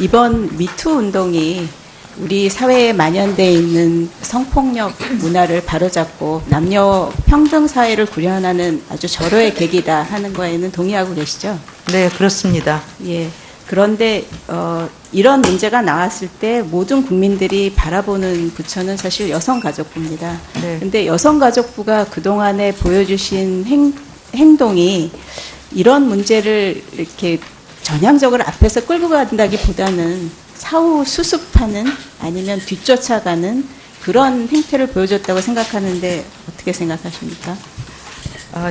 이번 미투 운동이 우리 사회에 만연되어 있는 성폭력 문화를 바로잡고 남녀 평등 사회를 구현하는 아주 절호의 계기다 하는 거에는 동의하고 계시죠? 네, 그렇습니다. 예. 그런데 이런 문제가 나왔을 때 모든 국민들이 바라보는 부처는 사실 여성가족부입니다. 네. 근데 여성가족부가 그동안에 보여주신 행동이 이런 문제를 이렇게 전향적으로 앞에서 끌고 간다기보다는 사후 수습하는 아니면 뒤쫓아가는 그런 행태를 보여줬다고 생각하는데 어떻게 생각하십니까?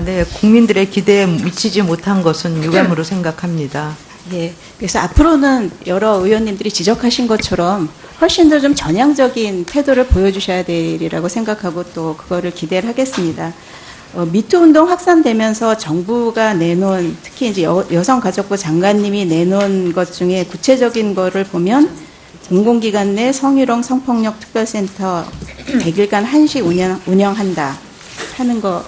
네, 국민들의 기대에 미치지 못한 것은 유감으로 생각합니다. 예. 그래서 앞으로는 여러 의원님들이 지적하신 것처럼 훨씬 더 좀 전향적인 태도를 보여주셔야 되리라고 생각하고 또 그거를 기대를 하겠습니다. 미투 운동 확산되면서 정부가 내놓은 특히 이제 여성가족부 장관님이 내놓은 것 중에 구체적인 거를 보면 공공기관 내 성희롱 성폭력 특별센터 100일간 한시 운영한다 하는 것이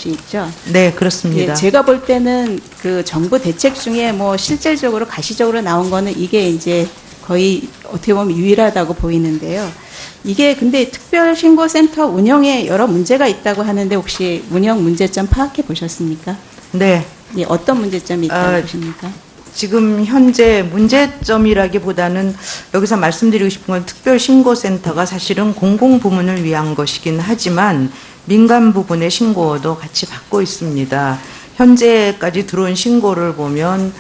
있죠. 네, 그렇습니다. 예, 제가 볼 때는 그 정부 대책 중에 뭐 실질적으로 가시적으로 나온 거는 이게 이제 거의 어떻게 보면 유일하다고 보이는데요. 이게 근데 특별신고센터 운영에 여러 문제가 있다고 하는데 혹시 운영 문제점 파악해 보셨습니까? 네. 예, 어떤 문제점이 있다고 보십니까? 지금 현재 문제점이라기보다는 여기서 말씀드리고 싶은 건 특별신고센터가 사실은 공공부문을 위한 것이긴 하지만 민간 부분의 신고도 같이 받고 있습니다. 현재까지 들어온 신고를 보면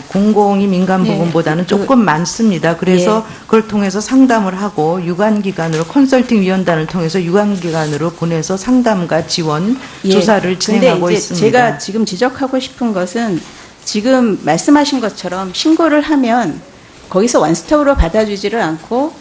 공공이 민간 네. 부분보다는 조금 많습니다. 그래서 그걸 통해서 상담을 하고 유관기관으로 컨설팅 위원단을 통해서 유관기관으로 보내서 상담과 지원, 조사를 진행하고 근데 이제 있습니다. 제가 지금 지적하고 싶은 것은 지금 말씀하신 것처럼 신고를 하면 거기서 원스톱으로 받아주지를 않고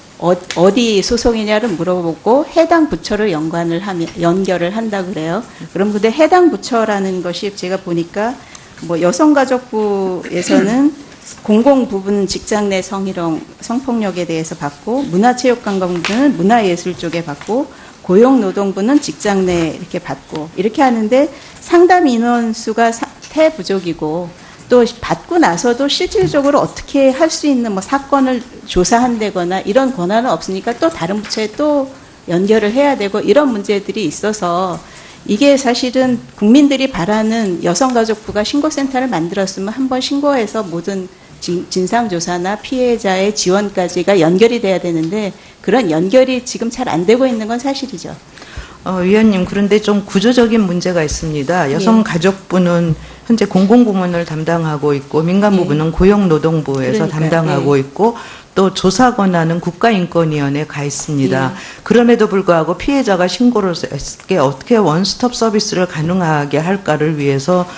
어디 소속이냐를 물어보고 해당 부처를 연결을 한다 그래요. 그럼 근데 해당 부처라는 것이 제가 보니까 뭐 여성가족부에서는 공공부분 직장 내 성희롱, 성폭력에 대해서 받고 문화체육관광부는 문화예술 쪽에 받고 고용노동부는 직장 내 이렇게 받고 이렇게 하는데 상담 인원 수가 태부족이고 또 받고 나서도 실질적으로 어떻게 할 수 있는 뭐 사건을 조사한다거나 이런 권한은 없으니까 또 다른 부처에 또 연결을 해야 되고 이런 문제들이 있어서 이게 사실은 국민들이 바라는 여성가족부가 신고센터를 만들었으면 한번 신고해서 모든 진상조사나 피해자의 지원까지가 연결이 돼야 되는데 그런 연결이 지금 잘 안 되고 있는 건 사실이죠. 위원님, 그런데 좀 구조적인 문제가 있습니다. 여성가족부는 현재 공공부문을 담당하고 있고 민간부문은 고용노동부에서 담당하고 있고 또 조사 권한은 국가인권위원회에 가 있습니다. 그럼에도 불구하고 피해자가 신고를 했을 때 어떻게 원스톱 서비스를 가능하게 할까를 위해서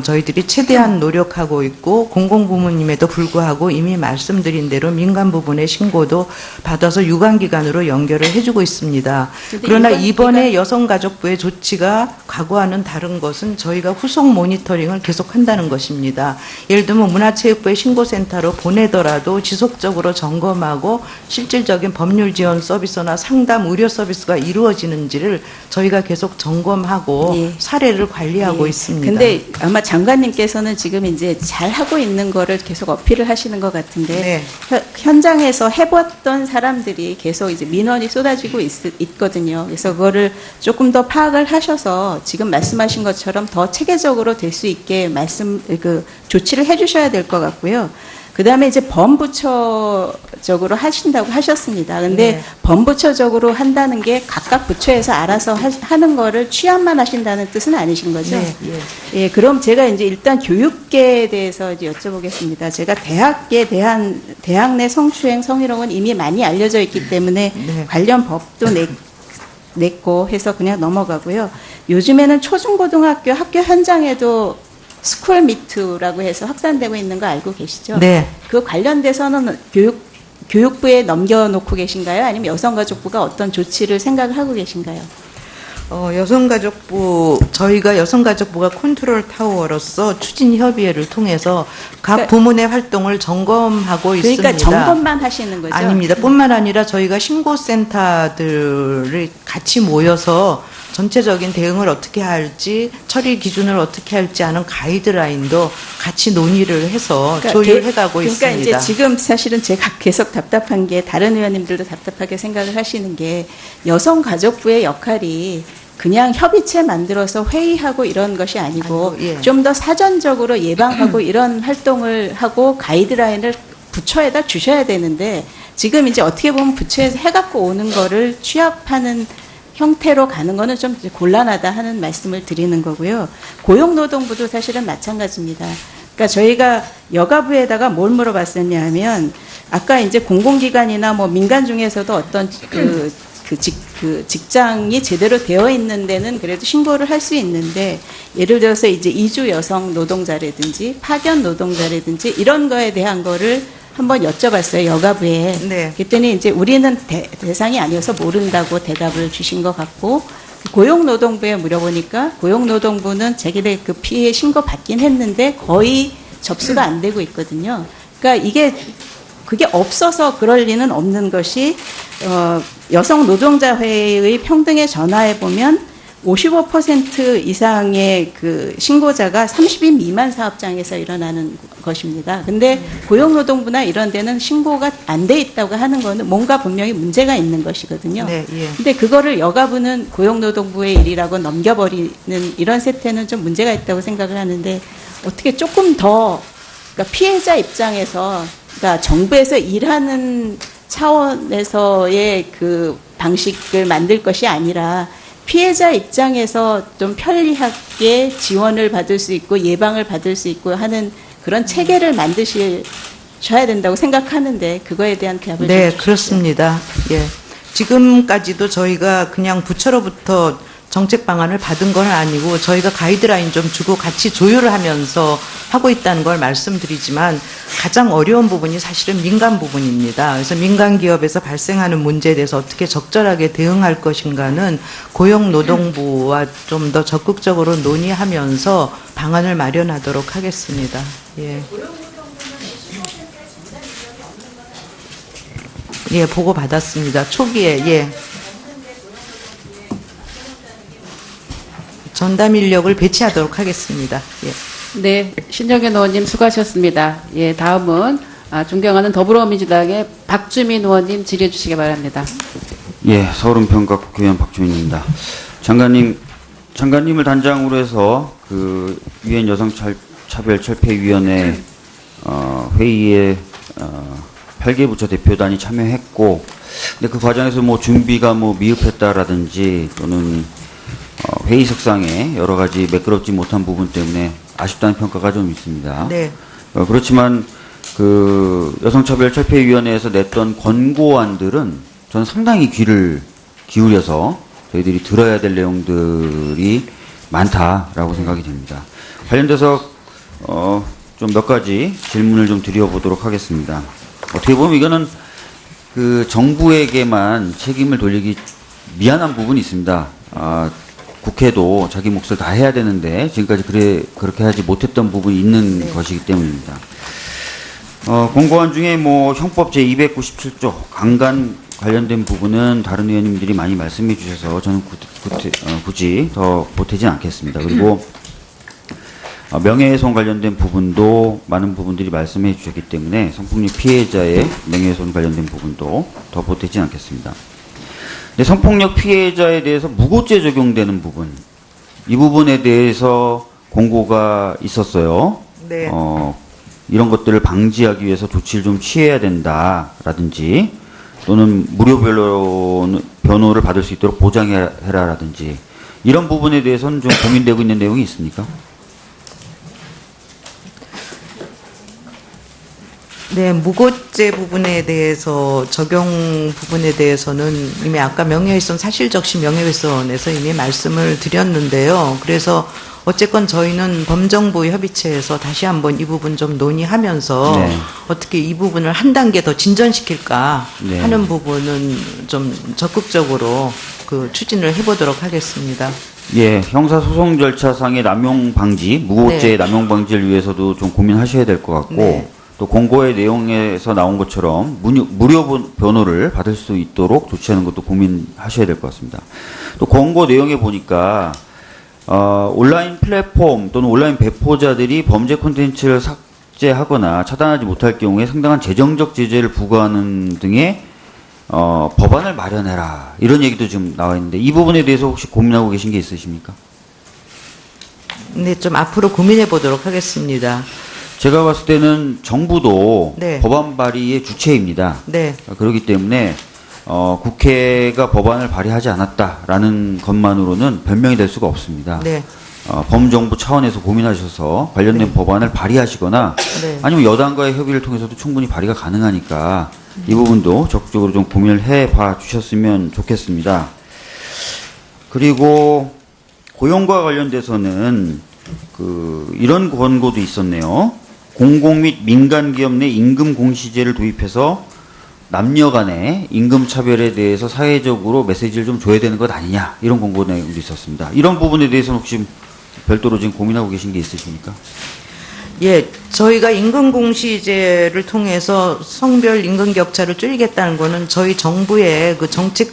저희들이 최대한 노력하고 있고 공공부문임에도 불구하고 이미 말씀드린 대로 민간부문의 신고도 받아서 유관기관으로 연결을 해주고 있습니다. 그러나 이번에 여성가족부의 조치가 과거와는 다른 것은 저희가 후속 모니터링을 계속한다는 것입니다. 예를 들면 문화체육부의 신고센터로 보내더라도 지속적으로 점검하고 실질적인 법률 지원 서비스나 상담 의료 서비스가 이루어지는지를 저희가 계속 점검하고 사례를 관리하고 있습니다. 근데 아마 장관님께서는 지금 이제 잘 하고 있는 거를 계속 어필을 하시는 것 같은데 현장에서 해봤던 사람들이 계속 이제 민원이 쏟아지고 있거든요. 그래서 그거를 조금 더 파악을 하셔서 지금 말씀하신 것처럼 더 체계적으로 될 수 있게 조치를 해주셔야 될 것 같고요. 그 다음에 이제 범부처적으로 하신다고 하셨습니다. 근데 범부처적으로 한다는 게 각각 부처에서 알아서 하는 거를 취합만 하신다는 뜻은 아니신 거죠? 예, 그럼 제가 이제 일단 교육계에 대해서 이제 여쭤보겠습니다. 제가 대학 내 성추행, 성희롱은 이미 많이 알려져 있기 때문에 관련 법도 냈고 해서 그냥 넘어가고요. 요즘에는 초중고등학교 학교 현장에도 스쿨 미투라고 해서 확산되고 있는 거 알고 계시죠? 네. 그 관련돼서는 교육부에 넘겨놓고 계신가요? 아니면 여성가족부가 어떤 조치를 생각을 하고 계신가요? 여성가족부, 저희가 여성가족부가 컨트롤 타워로서 추진 협의회를 통해서 각 그러니까- 부문의 활동을 점검하고 그러니까 있습니다. 점검만 하시는 거죠? 아닙니다. 뿐만 아니라 저희가 신고센터들을 같이 모여서 전체적인 대응을 어떻게 할지, 처리 기준을 어떻게 할지 하는 가이드라인도 같이 논의를 해서 조율해가고 그러니까 있습니다. 이제 지금 사실은 제가 계속 답답한 게 다른 의원님들도 답답하게 생각을 하시는 게 여성가족부의 역할이 그냥 협의체 만들어서 회의하고 이런 것이 아니고 예. 좀 더 사전적으로 예방하고 이런 활동을 하고 가이드라인을 부처에다 주셔야 되는데 지금 이제 어떻게 보면 부처에서 해갖고 오는 거를 취합하는 형태로 가는 거는 좀 이제 곤란하다 하는 말씀을 드리는 거고요. 고용노동부도 사실은 마찬가지입니다. 그러니까 저희가 여가부에다가 뭘 물어봤었냐 하면 아까 이제 공공기관이나 뭐 민간 중에서도 어떤 직장이 제대로 되어 있는 데는 그래도 신고를 할 수 있는데 예를 들어서 이제 이주 여성 노동자라든지 파견 노동자라든지 이런 거에 대한 거를 한번 여쭤봤어요, 여가부에. 네. 그랬더니 이제 우리는 대상이 아니어서 모른다고 대답을 주신 것 같고, 고용노동부에 물어보니까 고용노동부는 자기네 그 피해 신고 받긴 했는데 거의 접수가 안 되고 있거든요. 그러니까 그게 없어서 그럴 리는 없는 것이, 여성 노동자회의 평등에 전화해 보면 55% 이상의 그 신고자가 30인 미만 사업장에서 일어나는 것입니다. 근데 고용노동부나 이런 데는 신고가 안 돼 있다고 하는 거는 뭔가 분명히 문제가 있는 것이거든요. 네, 예. 근데 그거를 여가부는 고용노동부의 일이라고 넘겨버리는 이런 세태는 좀 문제가 있다고 생각을 하는데 어떻게 조금 더 그러니까 피해자 입장에서 그러니까 정부에서 일하는 차원에서의 그 방식을 만들 것이 아니라 피해자 입장에서 좀 편리하게 지원을 받을 수 있고 예방을 받을 수 있고 하는 그런 체계를 만드셔야 된다고 생각하는데 그거에 대한 답을 네, 좀 주십시오. 그렇습니다. 예. 지금까지도 저희가 그냥 부처로부터 정책 방안을 받은 건 아니고 저희가 가이드라인 좀 주고 같이 조율을 하면서 하고 있다는 걸 말씀드리지만 가장 어려운 부분이 사실은 민간 부분입니다. 그래서 민간 기업에서 발생하는 문제에 대해서 어떻게 적절하게 대응할 것인가는 고용노동부와 좀 더 적극적으로 논의하면서 방안을 마련하도록 하겠습니다. 예. 예, 보고 받았습니다. 초기에, 예. 전담 인력을 배치하도록 하겠습니다. 예. 네, 신정현 의원님 수고하셨습니다. 예, 다음은 존경하는 더불어민주당의 박주민 의원님 질의해 주시기 바랍니다. 예, 서울은평가국회의원 박주민입니다. 장관님을 단장으로 해서 그 유엔 여성차별철폐위원회 회의에 8개 부처 대표단이 참여했고, 근데 그 과정에서 뭐 준비가 뭐 미흡했다라든지 또는 회의석상에 여러 가지 매끄럽지 못한 부분 때문에 아쉽다는 평가가 좀 있습니다. 네. 그렇지만 그 여성차별철폐위원회에서 냈던 권고안들은 저는 상당히 귀를 기울여서 저희들이 들어야 될 내용들이 많다라고 생각이 됩니다. 관련돼서 좀 몇 가지 질문을 좀 드려보도록 하겠습니다. 어떻게 보면 이거는 그 정부에게만 책임을 돌리기 미안한 부분이 있습니다. 국회도 자기 몫을 다 해야 되는데 지금까지 그렇게 하지 못했던 부분이 있는 것이기 때문입니다. 공고안 중에 뭐 형법 제297조 강간 관련된 부분은 다른 의원님들이 많이 말씀해 주셔서 저는 굳이 더 보태진 않겠습니다. 그리고 명예훼손 관련된 부분도 많은 부분들이 말씀해 주셨기 때문에 성폭력 피해자의 명예훼손 관련된 부분도 더 보태진 않겠습니다. 근데 성폭력 피해자에 대해서 무고죄 적용되는 부분, 이 부분에 대해서 공고가 있었어요. 네. 이런 것들을 방지하기 위해서 조치를 좀 취해야 된다라든지 또는 무료 변호를 받을 수 있도록 보장해라라든지 이런 부분에 대해서는 좀 고민되고 있는 내용이 있습니까? 네, 무고죄 부분에 대해서 적용 부분에 대해서는 이미 아까 명예훼손 사실적시 명예훼손에서 이미 말씀을 드렸는데요. 그래서 어쨌건 저희는 범정부 협의체에서 다시 한번 이 부분 좀 논의하면서 네. 어떻게 이 부분을 한 단계 더 진전시킬까 네. 하는 부분은 좀 적극적으로 그 추진을 해보도록 하겠습니다. 예, 형사소송 절차상의 남용 방지, 무고죄 네. 남용 방지를 위해서도 좀 고민하셔야 될 것 같고, 네. 또 공고의 내용에서 나온 것처럼 무료 변호를 받을 수 있도록 조치하는 것도 고민하셔야 될 것 같습니다. 또 공고 내용에 보니까 온라인 플랫폼 또는 온라인 배포자들이 범죄 콘텐츠를 삭제하거나 차단하지 못할 경우에 상당한 재정적 제재를 부과하는 등의 법안을 마련해라, 이런 얘기도 지금 나와 있는데, 이 부분에 대해서 혹시 고민하고 계신 게 있으십니까? 네, 좀 앞으로 고민해 보도록 하겠습니다. 제가 봤을 때는 정부도 네. 법안 발의의 주체입니다. 네, 그렇기 때문에 국회가 법안을 발의하지 않았다라는 것만으로는 변명이 될 수가 없습니다. 네, 범정부 차원에서 고민하셔서 관련된 법안을 발의하시거나 네. 아니면 여당과의 협의를 통해서도 충분히 발의가 가능하니까 이 부분도 적극적으로 좀 고민을 해봐 주셨으면 좋겠습니다. 그리고 고용과 관련돼서는 이런 권고도 있었네요. 공공 및 민간 기업 내 임금 공시제를 도입해서 남녀 간의 임금 차별에 대해서 사회적으로 메시지를 좀 줘야 되는 것 아니냐, 이런 권고 내용도 있었습니다. 이런 부분에 대해서는 혹시 별도로 지금 고민하고 계신 게 있으십니까? 예, 저희가 임금공시제를 통해서 성별 임금 격차를 줄이겠다는 거는 저희 정부의 그 정책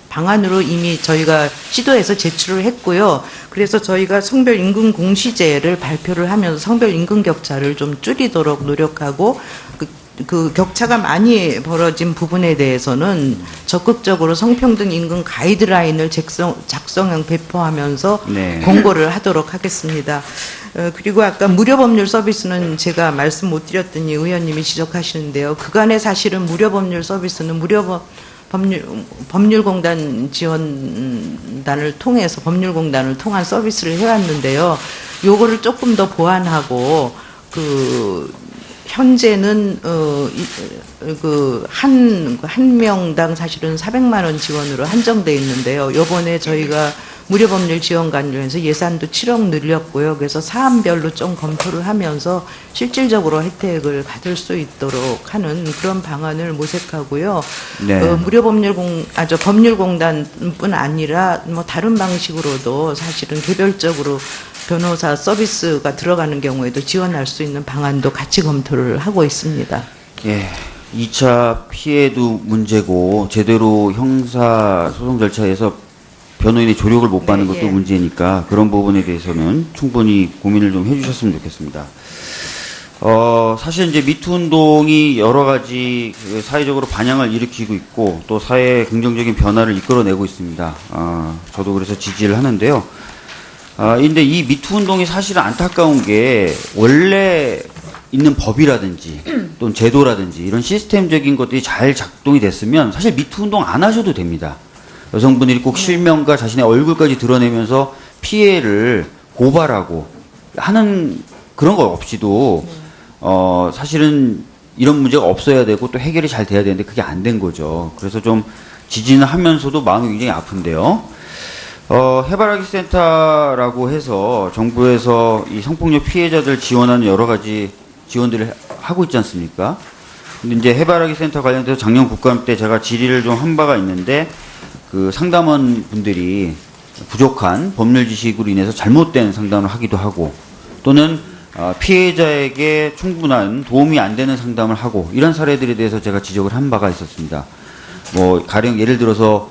방안으로 이미 저희가 시도해서 제출을 했고요. 그래서 저희가 성별 임금 공시제를 발표를 하면서 성별 임금 격차를 좀 줄이도록 노력하고, 그 격차가 많이 벌어진 부분에 대해서는 적극적으로 성평등 임금 가이드라인을 작성형 배포하면서 네. 공고를 하도록 하겠습니다. 그리고 아까 무료 법률 서비스는 제가 말씀 못 드렸더니 의원님이 지적하시는데요. 그간에 사실은 무료 법률 서비스는 법률공단 지원단을 통해서 법률공단을 통한 서비스를 해왔는데요. 요거를 조금 더 보완하고, 현재는 한 명당 사실은 400만 원 지원으로 한정돼 있는데요. 요번에 저희가 무료법률 지원 관련해서 예산도 7억 늘렸고요. 그래서 사안별로 좀 검토를 하면서 실질적으로 혜택을 받을 수 있도록 하는 그런 방안을 모색하고요. 네. 법률공단뿐 아니라 뭐 다른 방식으로도 사실은 개별적으로 변호사 서비스가 들어가는 경우에도 지원할 수 있는 방안도 같이 검토를 하고 있습니다. 예. 2차 피해도 문제고, 제대로 형사 소송 절차에서 변호인의 조력을 못 받는 네, 것도 예. 문제니까 그런 부분에 대해서는 충분히 고민을 좀 해주셨으면 좋겠습니다. 사실 이제 미투 운동이 여러 가지 사회적으로 반향을 일으키고 있고, 또 사회의 긍정적인 변화를 이끌어내고 있습니다. 저도 그래서 지지를 하는데요. 근데 이 미투 운동이 사실은 안타까운 게, 원래 있는 법이라든지 또는 제도라든지 이런 시스템적인 것들이 잘 작동이 됐으면 사실 미투 운동 안 하셔도 됩니다. 여성분들이 꼭 실명과 자신의 얼굴까지 드러내면서 피해를 고발하고 하는 그런 거 없이도 사실은 이런 문제가 없어야 되고 또 해결이 잘 돼야 되는데 그게 안 된 거죠. 그래서 좀 지지는 하면서도 마음이 굉장히 아픈데요. 해바라기 센터라고 해서 정부에서 이 성폭력 피해자들 지원하는 여러 가지 지원들을 하고 있지 않습니까? 근데 이제 해바라기 센터 관련해서 작년 국감 때 제가 질의를 좀 한 바가 있는데, 상담원 분들이 부족한 법률 지식으로 인해서 잘못된 상담을 하기도 하고, 또는 피해자에게 충분한 도움이 안 되는 상담을 하고, 이런 사례들에 대해서 제가 지적을 한 바가 있었습니다. 가령 예를 들어서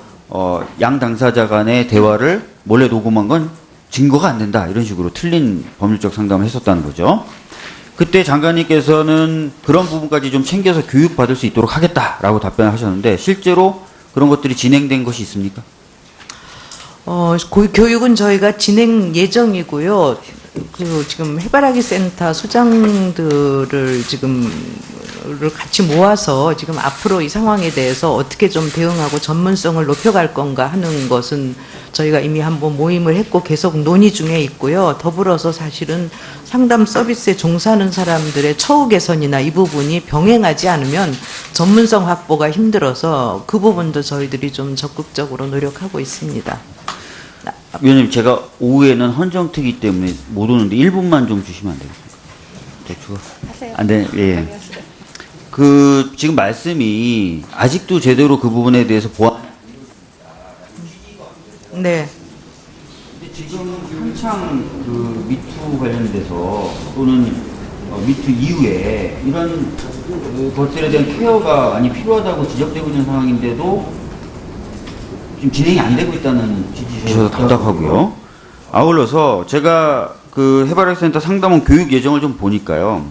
양 당사자 간의 대화를 몰래 녹음한 건 증거가 안 된다, 이런 식으로 틀린 법률적 상담을 했었다는 거죠. 그때 장관님께서는 그런 부분까지 좀 챙겨서 교육받을 수 있도록 하겠다라고 답변을 하셨는데, 실제로 그런 것들이 진행된 것이 있습니까? 교육은 저희가 진행 예정이고요. 지금 해바라기 센터 수장들을 같이 모아서 지금 앞으로 이 상황에 대해서 어떻게 좀 대응하고 전문성을 높여갈 건가 하는 것은 저희가 이미 한번 모임을 했고 계속 논의 중에 있고요. 더불어서 사실은 상담 서비스에 종사하는 사람들의 처우 개선이나 이 부분이 병행하지 않으면 전문성 확보가 힘들어서 그 부분도 저희들이 좀 적극적으로 노력하고 있습니다. 위원님, 제가 오후에는 헌정특위 때문에 못 오는데 1분만 좀 주시면 안 되겠습니까? 대충. 하세요. 안 돼, 예. 지금 말씀이 아직도 제대로 그 부분에 대해서 보완 네. 근데 지금 한창 그 미투 관련돼서 또는 미투 이후에 이런 것들에 대한 케어가 많이 필요하다고 지적되고 있는 상황인데도 지금 진행이 안 되고 있다는 지지셔서 답답하고요. 아울러서 제가 그 해바라기센터 상담원 교육 예정을 좀 보니까요.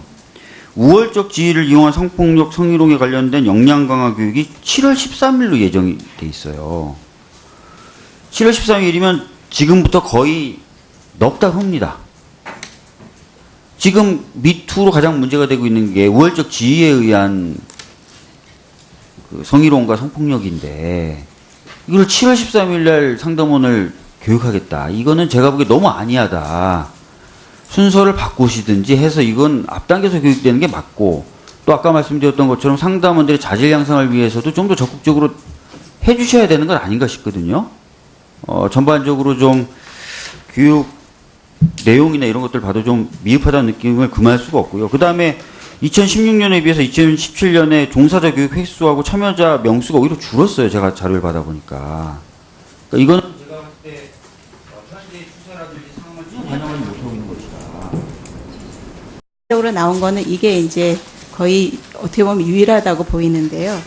우월적 지위를 이용한 성폭력, 성희롱에 관련된 역량 강화 교육이 7월 13일로 예정이 돼 있어요. 7월 13일이면 지금부터 거의 넉 달 후입니다. 지금 미투로 가장 문제가 되고 있는 게 우월적 지위에 의한 그 성희롱과 성폭력인데 이걸 7월 13일 날 상담원을 교육하겠다. 이거는 제가 보기에 너무 안이하다. 순서를 바꾸시든지 해서 이건 앞당겨서 교육되는 게 맞고 또 아까 말씀드렸던 것처럼 상담원들의 자질 양성을 위해서도 좀 더 적극적으로 해주셔야 되는 건 아닌가 싶거든요. 전반적으로 좀 교육 내용이나 이런 것들 봐도 좀 미흡하다는 느낌을 금할 수가 없고요. 그 다음에 2016년에 비해서 2017년에 종사자 교육 횟수하고 참여자 명수가 오히려 줄었어요. 제가 자료를 받아보니까. 그러니까 이거는 제가 봤을 때 현재 추세라든지 상황을 좀 반영하지 못하고 있는 것이다. 적으로 나온 거는 이게 이제 거의 어떻게 보면 유일하다고 보이는데요.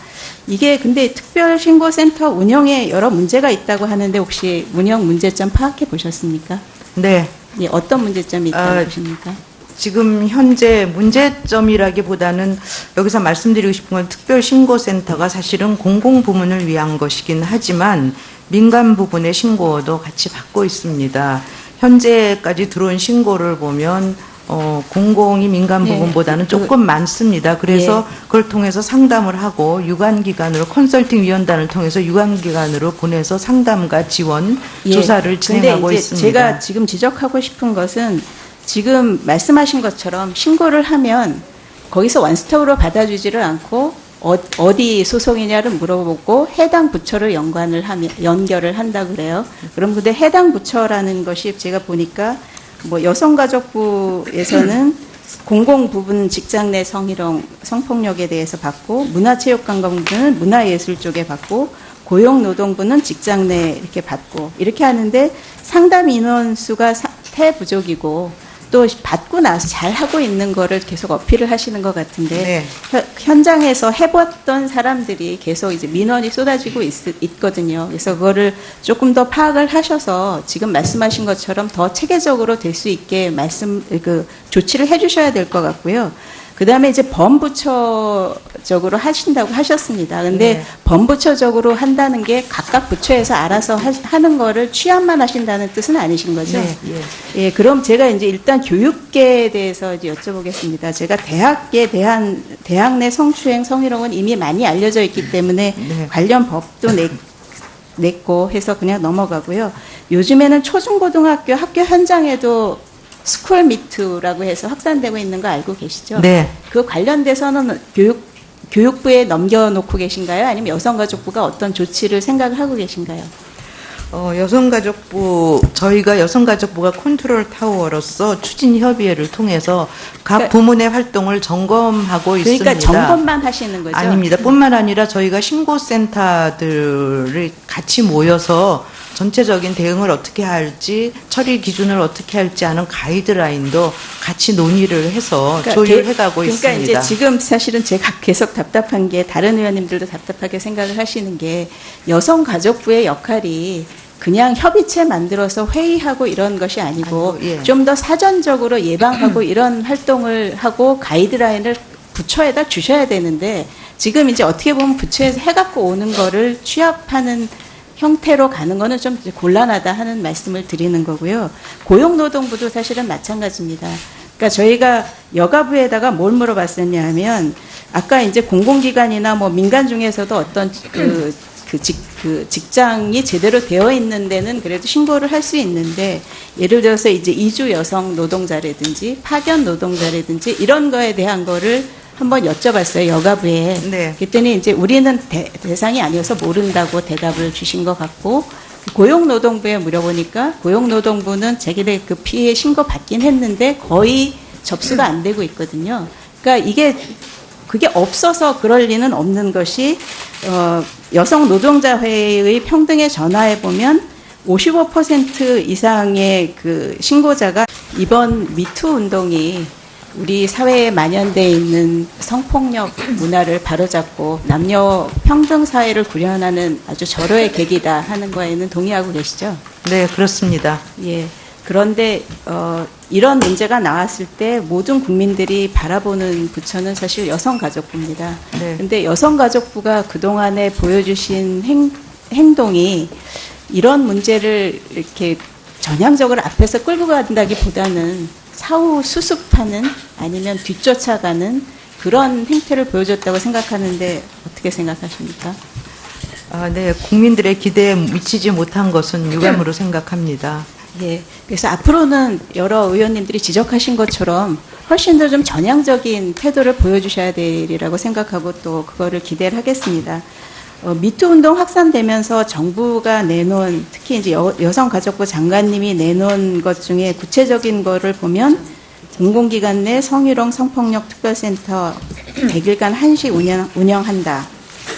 이게 근데 특별신고센터 운영에 여러 문제가 있다고 하는데 혹시 운영 문제점 파악해 보셨습니까? 네. 예, 어떤 문제점이 있다고 보십니까? 지금 현재 문제점이라기보다는 여기서 말씀드리고 싶은 건 특별신고센터가 사실은 공공부문을 위한 것이긴 하지만 민간 부분의 신고도 같이 받고 있습니다. 현재까지 들어온 신고를 보면 공공이 민간 네, 부분보다는 조금 많습니다. 그래서 그걸 통해서 상담을 하고 유관기관으로 컨설팅 위원단을 통해서 유관기관으로 보내서 상담과 지원, 조사를 진행하고 근데 이제 있습니다. 제가 지금 지적하고 싶은 것은 지금 말씀하신 것처럼 신고를 하면 거기서 원스톱으로 받아주지를 않고 어디 소속이냐를 물어보고 해당 부처를 연결을 한다 그래요. 그럼 근데 해당 부처라는 것이 제가 보니까 뭐 여성가족부에서는 공공부분 직장 내 성희롱, 성폭력에 대해서 받고 문화체육관광부는 문화예술 쪽에 받고 고용노동부는 직장 내 이렇게 받고 이렇게 하는데 상담 인원수가 태부족이고 또 받고 나서 잘 하고 있는 거를 계속 어필을 하시는 것 같은데 현장에서 해봤던 사람들이 계속 이제 민원이 쏟아지고 있거든요. 그래서 그거를 조금 더 파악을 하셔서 지금 말씀하신 것처럼 더 체계적으로 될 수 있게 조치를 해주셔야 될 것 같고요. 그 다음에 이제 범부처적으로 하신다고 하셨습니다. 근데 범부처적으로 한다는 게 각각 부처에서 알아서 하는 거를 취합만 하신다는 뜻은 아니신 거죠? 예, 그럼 제가 이제 일단 교육계에 대해서 이제 여쭤보겠습니다. 제가 대학 내 성추행, 성희롱은 이미 많이 알려져 있기 때문에 관련 법도 냈고 해서 그냥 넘어가고요. 요즘에는 초중고등학교 학교 현장에도 스쿨 미투라고 해서 확산되고 있는 거 알고 계시죠? 네. 그 관련돼서는 교육부에 넘겨놓고 계신가요? 아니면 여성가족부가 어떤 조치를 생각을 하고 계신가요? 저희가 여성가족부가 컨트롤 타워로서 추진 협의회를 통해서 각 부문의 활동을 점검하고 있습니다. 그러니까 점검만 하시는 거죠? 아닙니다. 뿐만 아니라 저희가 신고센터들을 같이 모여서 전체적인 대응을 어떻게 할지, 처리 기준을 어떻게 할지 하는 가이드라인도 같이 논의를 해서 조율해가고 있습니다. 그러니까 이제 지금 사실은 제가 계속 답답한 게 다른 의원님들도 답답하게 생각을 하시는 게 여성가족부의 역할이 그냥 협의체 만들어서 회의하고 이런 것이 아니고 좀 더 사전적으로 예방하고 이런 활동을 하고 가이드라인을 부처에다 주셔야 되는데 지금 이제 어떻게 보면 부처에서 해갖고 오는 거를 취합하는 형태로 가는 거는 좀 곤란하다 하는 말씀을 드리는 거고요. 고용노동부도 사실은 마찬가지입니다. 그러니까 저희가 여가부에다가 뭘 물어봤었냐 하면 아까 이제 공공기관이나 뭐 민간 중에서도 어떤 직장이 제대로 되어 있는 데는 그래도 신고를 할 수 있는데 예를 들어서 이제 이주 여성 노동자라든지 파견 노동자라든지 이런 거에 대한 거를 한번 여쭤봤어요, 여가부에. 네. 그랬더니 이제 우리는 대상이 아니어서 모른다고 대답을 주신 것 같고, 고용노동부에 물어보니까 고용노동부는 자기들 그 피해 신고 받긴 했는데 거의 접수가 안 되고 있거든요. 그러니까 그게 없어서 그럴 리는 없는 것이, 여성 노동자회의 평등에 전화해 보면 55% 이상의 그 신고자가 이번 미투 운동이 우리 사회에 만연되어 있는 성폭력 문화를 바로잡고 남녀 평등 사회를 구현하는 아주 절호의 계기다 하는 거에는 동의하고 계시죠? 네, 그렇습니다. 예. 그런데 이런 문제가 나왔을 때 모든 국민들이 바라보는 부처는 사실 여성가족부입니다. 네. 근데 여성가족부가 그동안에 보여주신 행동이 이런 문제를 이렇게 전향적으로 앞에서 끌고 간다기보다는 사후 수습하는 아니면 뒤쫓아가는 그런 행태를 보여줬다고 생각하는데 어떻게 생각하십니까? 네, 국민들의 기대에 미치지 못한 것은 유감으로 생각합니다. 예. 그래서 앞으로는 여러 의원님들이 지적하신 것처럼 훨씬 더 좀 전향적인 태도를 보여주셔야 되리라고 생각하고 또 그거를 기대를 하겠습니다. 미투 운동 확산되면서 정부가 내놓은 특히 이제 여성가족부 장관님이 내놓은 것 중에 구체적인 거를 보면 공공기관 내 성희롱 성폭력 특별센터 100일간 한시 운영한다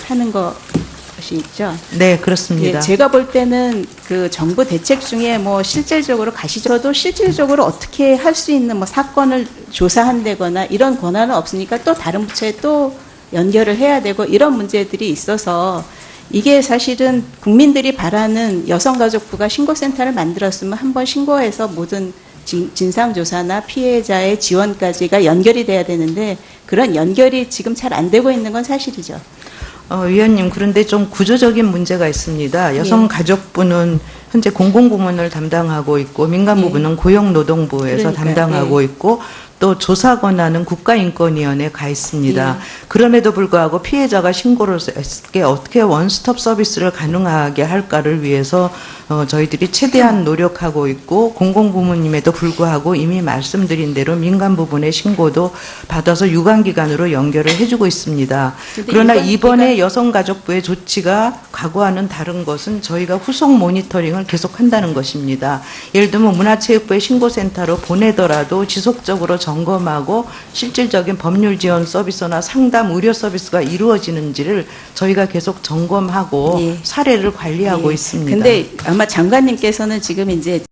하는 것이 있죠. 네, 그렇습니다. 예, 제가 볼 때는 그 정부 대책 중에 뭐 실질적으로 가시적으로 실질적으로 어떻게 할 수 있는 뭐 사건을 조사한다거나 이런 권한은 없으니까 또 다른 부처에 또 연결을 해야 되고 이런 문제들이 있어서 이게 사실은 국민들이 바라는 여성가족부가 신고센터를 만들었으면 한번 신고해서 모든 진상조사나 피해자의 지원까지가 연결이 돼야 되는데 그런 연결이 지금 잘 안 되고 있는 건 사실이죠. 위원님, 그런데 좀 구조적인 문제가 있습니다. 여성가족부는 현재 공공부문을 담당하고 있고 민간부문은 고용노동부에서 그러니까요. 담당하고 있고 또 조사 권한은 국가인권위원회에 가 있습니다. 그럼에도 불구하고 피해자가 신고를 했을 때 어떻게 원스톱 서비스를 가능하게 할까를 위해서 저희들이 최대한 노력하고 있고 공공부문임에도 불구하고 이미 말씀드린 대로 민간부문의 신고도 받아서 유관기관으로 연결을 해주고 있습니다. 그러나 이번에 여성가족부의 조치가 과거와는 다른 것은 저희가 후속 모니터링을 계속한다는 것입니다. 예를 들면 문화체육부의 신고센터로 보내더라도 지속적으로 점검하고 실질적인 법률 지원 서비스나 상담 의료 서비스가 이루어지는지를 저희가 계속 점검하고 예. 사례를 관리하고 예. 있습니다. 근데 아마 장관님께서는 지금 이제